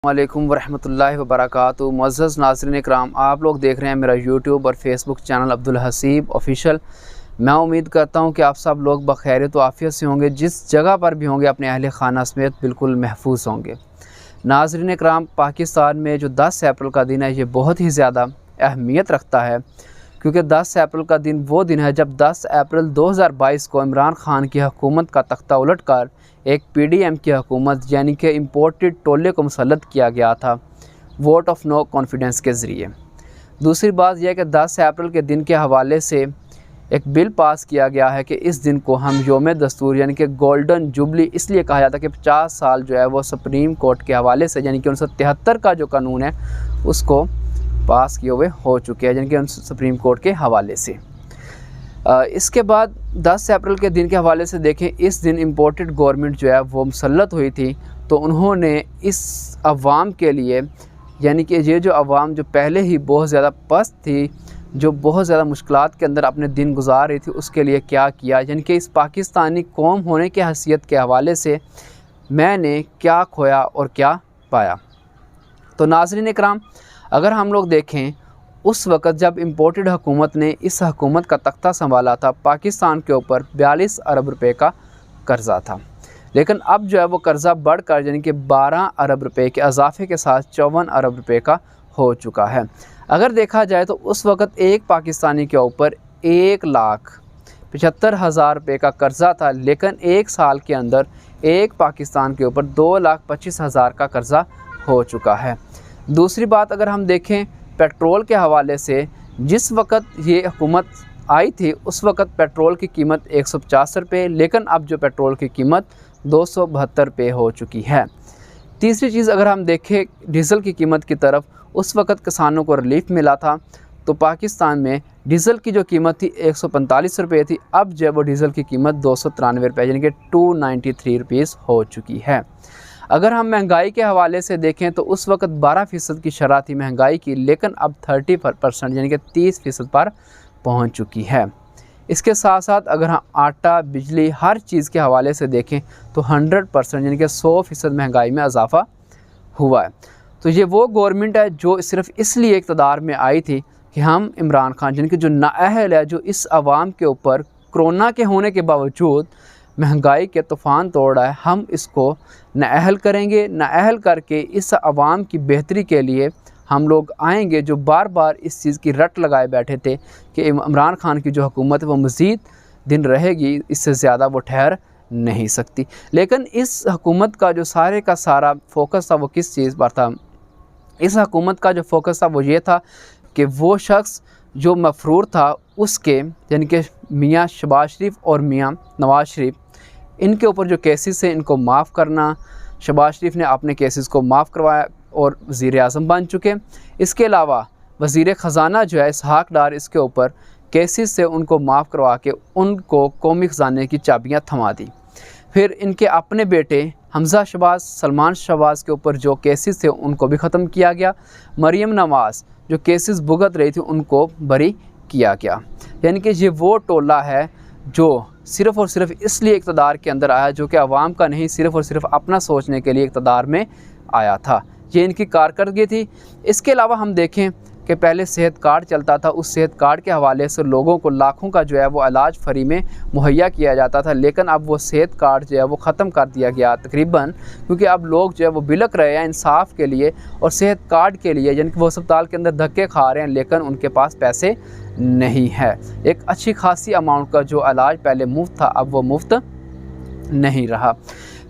वालेकुम वरहमतुल्लाहि वबरकातुहू। मुअज़्ज़ज़ नाज़रीन इकराम, आप लोग देख रहे हैं मेरा यूट्यूब और Facebook channel Abdul Haseeb official. मैं उम्मीद करता हूं कि आप सब लोग बखैरियत व आफ़ियत से होंगे, जिस जगह पर भी होंगे अपने अहले खाना समेत बिल्कुल महफूज होंगे। नाज़रीन इकराम, पाकिस्तान में जो 10 अप्रैल का दिन है ये बहुत ही ज़्यादा अहमियत रखता है, क्योंकि 10 अप्रैल का दिन वो दिन है जब 10 अप्रैल 2022 को इमरान खान की हुकूमत का तख्ता उलट कर एक PDM की हुकूमत यानी कि इम्पोर्टेड टोले को मुसल्लत किया गया था वोट ऑफ नो कॉन्फिडेंस के ज़रिए। दूसरी बात यह है कि 10 अप्रैल के दिन के हवाले से एक बिल पास किया गया है कि इस दिन को हम योम दस्तूर यानी कि गोल्डन जुबली इसलिए कहा जाता है कि 50 साल जो है वो सुप्रीम कोर्ट के हवाले से यानी कि 1973 का जो कानून है उसको पास किए हुए हो चुके हैं, यानी कि सुप्रीम कोर्ट के हवाले से। इसके बाद 10 अप्रैल के दिन के हवाले से देखें, इस दिन इम्पोर्टेड गवर्नमेंट जो है वो मुसल्लत हुई थी, तो उन्होंने इस अवाम के लिए यानी कि ये जो अवाम जो पहले ही बहुत ज़्यादा पस्त थी, जो बहुत ज़्यादा मुश्किलात के अंदर अपने दिन गुजार रही थी, उसके लिए क्या किया, यानी कि इस पाकिस्तानी कौम होने की हैसियत के हवाले से मैंने क्या खोया और क्या पाया। तो नाज़रीन इकराम, अगर हम लोग देखें उस वक़्त जब इम्पोर्टेड हुकूमत ने इस हुकूमत का तख्ता संभाला था, पाकिस्तान के ऊपर 42 अरब रुपए का कर्ज़ा था, लेकिन अब जो है वो कर्ज़ा बढ़कर यानी कि 12 अरब रुपए के इजाफे के साथ 54 अरब रुपए का हो चुका है। अगर देखा जाए तो उस वक़्त एक पाकिस्तानी के ऊपर 1,75,000 रुपये का कर्ज़ा था, लेकिन एक साल के अंदर एक पाकिस्तान के ऊपर 2,25,000 का कर्ज़ा हो चुका है। दूसरी बात अगर हम देखें पेट्रोल के हवाले से, जिस वक़्त ये हुकूमत आई थी उस वक़्त पेट्रोल की कीमत 150 रुपये, लेकिन अब जो पेट्रोल की कीमत 272 रुपये हो चुकी है। तीसरी चीज़ अगर हम देखें डीज़ल की कीमत की तरफ, उस वक़्त किसानों को रिलीफ मिला था, तो पाकिस्तान में डीज़ल की जो कीमत थी 145 रुपये थी, अब जो वो डीज़ल की कीमत 293 रुपये यानी कि 293 रुपीज़ हो चुकी है। अगर हम महंगाई के हवाले से देखें तो उस वक़्त 12% की शरह थी महंगाई की, लेकिन अब 30% यानी कि 30% पर पहुंच चुकी है। इसके साथ साथ अगर हम आटा, बिजली, हर चीज़ के हवाले से देखें तो 100% यानी कि 100% महंगाई में इजाफ़ा हुआ है। तो ये वो गवर्नमेंट है जो सिर्फ़ इसलिए इक़्तिदार में आई थी कि हम इमरान खान यानी कि जो नाअहल है, जो इस आवाम के ऊपर कोरोना के होने के बावजूद महंगाई के तूफ़ान तोड़ रहा है, हम इसको नाअहल करेंगे। नाअहल करके इस आवाम की बेहतरी के लिए हम लोग आएंगे, जो बार बार इस चीज़ की रट लगाए बैठे थे कि इमरान खान की जो हुकूमत है वो मज़ीद दिन रहेगी, इससे ज़्यादा वो ठहर नहीं सकती। लेकिन इस हुकूमत का जो सारे का सारा फोकस था वो किस चीज़ पर था? इस हुकूमत का जो फोकस था वो ये था कि वो शख्स जो मफरूर था उसके यानी कि मियाँ शहबाज शरीफ और मियाँ नवाज़ शरीफ, इनके ऊपर जो केसेस हैं इनको माफ़ करना। शहबाज शरीफ ने अपने केसेस को माफ़ करवाया और वज़ीर-ए-आज़म बन चुके। इसके अलावा वज़ीर ख़ज़ाना जो है इसहाक़ डार, इसके ऊपर केसेस से उनको माफ़ करवा के उनको कौमी ख़ज़ाने की चाबियाँ थमा दी। फिर इनके अपने बेटे हमज़ा शहबाज, सलमान शहबाज के ऊपर जो केसेस थे उनको भी ख़त्म किया गया। मरीम नवाज़ जो केसेस भुगत रही थी उनको बरी किया गया। यानी कि ये वो टोला है जो सिर्फ़ और सिर्फ इसलिए इक़्तिदार के अंदर आया, जो कि आवाम का नहीं, सिर्फ़ और सिर्फ अपना सोचने के लिए इक़्तिदार में आया था। ये इनकी कारकर्दगी थी। इसके अलावा हम देखें कि पहले सेहत कार्ड चलता था, उस सेहत कार्ड के हवाले से लोगों को लाखों का जो है वो इलाज फ्री में मुहैया किया जाता था, लेकिन अब वो सेहत कार्ड जो है वो ख़त्म कर दिया गया तकरीबन, क्योंकि अब लोग जो है वो बिलक रहे हैं इंसाफ के लिए और सेहत कार्ड के लिए, यानी कि वो अस्पताल के अंदर धक्के खा रहे हैं लेकिन उनके पास पैसे नहीं है। एक अच्छी खासी अमाउंट का जो इलाज पहले मुफ्त था अब वो मुफ्त नहीं रहा।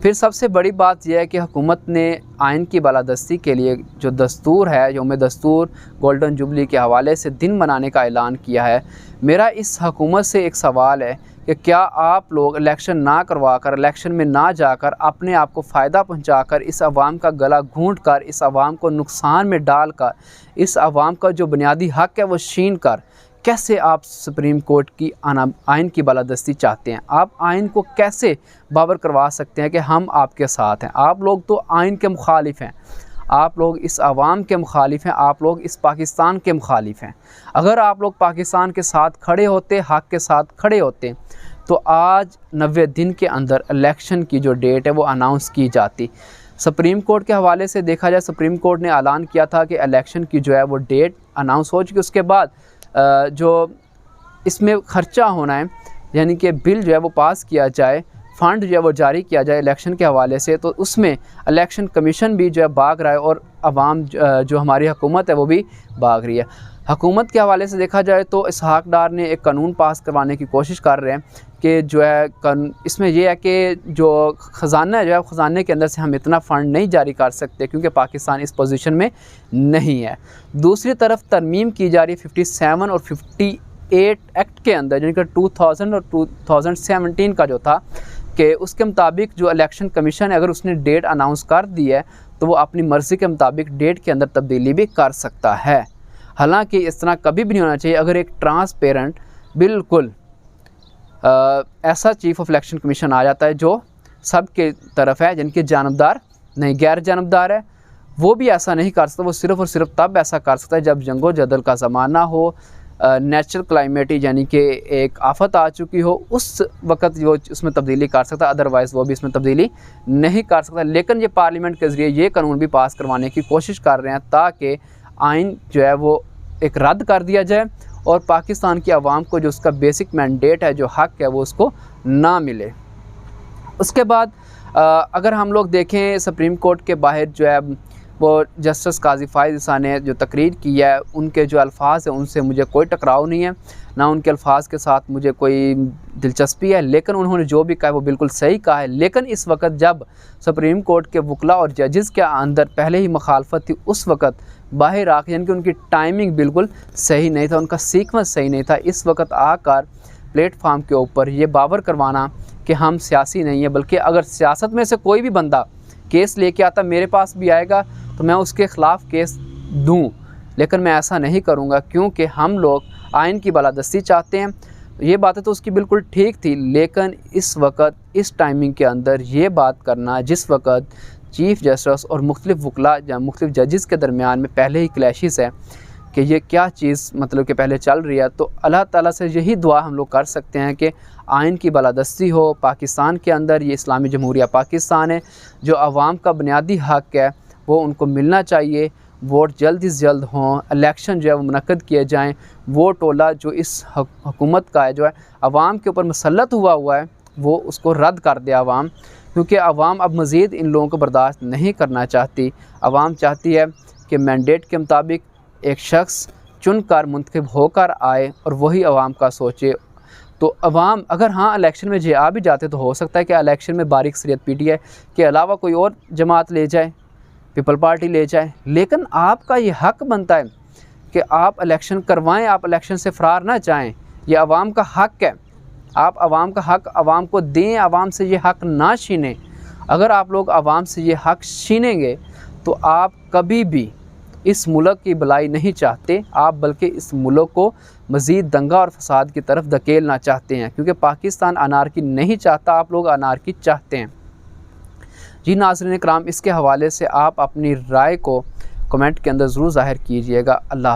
फिर सबसे बड़ी बात यह है कि हुकूमत ने आइन की बालादस्ती के लिए जो दस्तूर है, योम दस्तूर गोल्डन जुबली के हवाले से दिन मनाने का ऐलान किया है। मेरा इस हुकूमत से एक सवाल है कि क्या आप लोग इलेक्शन ना करवा कर, इलेक्शन में ना जाकर, अपने आप को फ़ायदा पहुँचाकर, इस आवाम का गला घूंट कर, इस आवाम को नुकसान में डाल कर, इस आवाम का जो बुनियादी हक़ है वो छीन कर, कैसे आप सुप्रीम कोर्ट की आइन की बालादस्ती चाहते हैं? आप आइन को कैसे बावर करवा सकते हैं कि हम आपके साथ हैं? आप लोग तो आइन के मुखालिफ हैं, आप लोग इस आवाम के मुखालिफ हैं, आप लोग इस पाकिस्तान के मुखालिफ हैं। अगर आप लोग पाकिस्तान के साथ खड़े होते, हक़ के साथ खड़े होते, तो आज 90 दिन के अंदर इलेक्शन की जो डेट है वो अनाउंस की जाती। सुप्रीम कोर्ट के हवाले से देखा जाए, सुप्रीम कोर्ट ने ऐलान किया था कि इलेक्शन की जो है वो डेट अनाउंस हो चुकी। उसके बाद जो इसमें ख़र्चा होना है, यानी कि बिल जो है वो पास किया जाए, फ़ंड जो है वो जारी किया जाए इलेक्शन के हवाले से, तो उसमें इलेक्शन कमीशन भी जो है भाग रहा है और आवाम जो हमारी हुकूमत है वो भी भाग रही है। हुकूमत के हवाले से देखा जाए तो इसहाक डार ने एक कानून पास करवाने की कोशिश कर रहे हैं कि जो है इसमें यह है कि जो ख़जाना है, जो है ख़जाने के अंदर से हम इतना फ़ंड नहीं जारी कर सकते क्योंकि पाकिस्तान इस पोजीशन में नहीं है। दूसरी तरफ तरमीम की जा रही है 57 और 58 एक्ट के अंदर, जिनका 2000 और 2017 का जो था, कि उसके मुताबिक जो इलेक्शन कमीशन है अगर उसने डेट अनाउंस कर दी है तो वो अपनी मर्ज़ी के मुताबिक डेट के अंदर तब्दीली भी कर सकता है। हालांकि इस तरह कभी भी नहीं होना चाहिए। अगर एक ट्रांसपेरेंट बिल्कुल ऐसा चीफ़ ऑफ इलेक्शन कमीशन आ जाता है जो सब के तरफ है, जिनके जानबदार नहीं गैर जानबदार है, वो भी ऐसा नहीं कर सकता। वो सिर्फ़ और सिर्फ तब ऐसा कर सकता है जब जंगो जदल का ज़माना हो, नेचुरल क्लाइमेट यानी कि एक आफत आ चुकी हो, उस वक़्त वो उसमें तब्दीली कर सकता है, अदरवाइज़ वो भी इसमें तब्दीली नहीं कर सकता। लेकिन ये पार्लियामेंट के ज़रिए ये कानून भी पास करवाने की कोशिश कर रहे हैं ताकि आइन जो है वो एक रद्द कर दिया जाए और पाकिस्तान की आवाम को जो उसका बेसिक मैंडेट है, जो हक़ है, वो उसको ना मिले। उसके बाद अगर हम लोग देखें सुप्रीम कोर्ट के बाहर जो है वो जस्टिस काजी फ़ाइज़ ईसा ने जो तकरीर की है, उनके जो अल्फाज हैं उनसे मुझे कोई टकराव नहीं है, ना उनके अल्फाज के साथ मुझे कोई दिलचस्पी है, लेकिन उन्होंने जो भी कहा है वो बिल्कुल सही कहा है। लेकिन इस वक्त जब सुप्रीम कोर्ट के वकला और जजेस के अंदर पहले ही मुखालफत थी, उस वक्त बाहर आकर, यानी कि उनकी टाइमिंग बिल्कुल सही नहीं था, उनका सीक्वेंस सही नहीं था, इस वक्त आकर प्लेटफार्म के ऊपर ये बावर करवाना कि हम सियासी नहीं है, बल्कि अगर सियासत में से कोई भी बंदा केस लेके आता मेरे पास भी आएगा तो मैं उसके ख़िलाफ़ केस दूं, लेकिन मैं ऐसा नहीं करूंगा क्योंकि हम लोग आइन की बालादस्ती चाहते हैं। ये बातें तो उसकी बिल्कुल ठीक थी, लेकिन इस वक्त इस टाइमिंग के अंदर ये बात करना जिस वक्त चीफ़ जस्टिस और मुख्तलिफ़ वकला या मुख्तलिफ़ जजेस के दरमियान में पहले ही क्लैशेस है कि ये क्या चीज़ मतलब कि पहले चल रही है, तो अल्लाह ताला से यही दुआ हम लोग कर सकते हैं कि आइन की बालादस्ती हो पाकिस्तान के अंदर। ये इस्लामी जमहूरिया पाकिस्तान है, जो आवाम का बुनियादी हक़ है वो उनको मिलना चाहिए। वोट जल्द से जल्द हों, इलेक्शन जो है वो मुनक्कद किए जाएँ। वो टोला जो इस हुकूमत का है, जो है आवाम के ऊपर मुसल्लत हुआ है, वो उसको रद्द कर दे आवाम, क्योंकि आवाम अब मज़ीद इन लोगों को बर्दाश्त नहीं करना चाहती। आवाम चाहती है कि मैंडेट के मुताबिक एक शख्स चुनकर मुंतखब होकर आए और वही आवाम का सोचे। तो अवाम अगर हाँ इलेक्शन में जे आ भी जाते तो हो सकता है कि इलेक्शन में बारी अक्सरियत PTI के अलावा कोई और जमात ले जाए, पीपल पार्टी ले जाए, लेकिन आपका ये हक़ बनता है कि आप इलेक्शन करवाएं, आप इलेक्शन से फ़रार ना जाएं। ये आवाम का हक़ है, आप आवाम का हक़ आवाम को दें, आवाम से ये हक़ ना छीनें। अगर आप लोग आवाम से ये हक़ छीनेंगे तो आप कभी भी इस मुल्क की भलाई नहीं चाहते, आप बल्कि इस मुल्क को मज़ीद दंगा और फसाद की तरफ धकेलना चाहते हैं, क्योंकि पाकिस्तान अनारकी नहीं चाहता, आप लोग अनारकी चाहते हैं। जी नाज़रीन इकराम, इसके हवाले से आप अपनी राय को कमेंट के अंदर ज़रूर ज़ाहिर कीजिएगा। अल्लाह।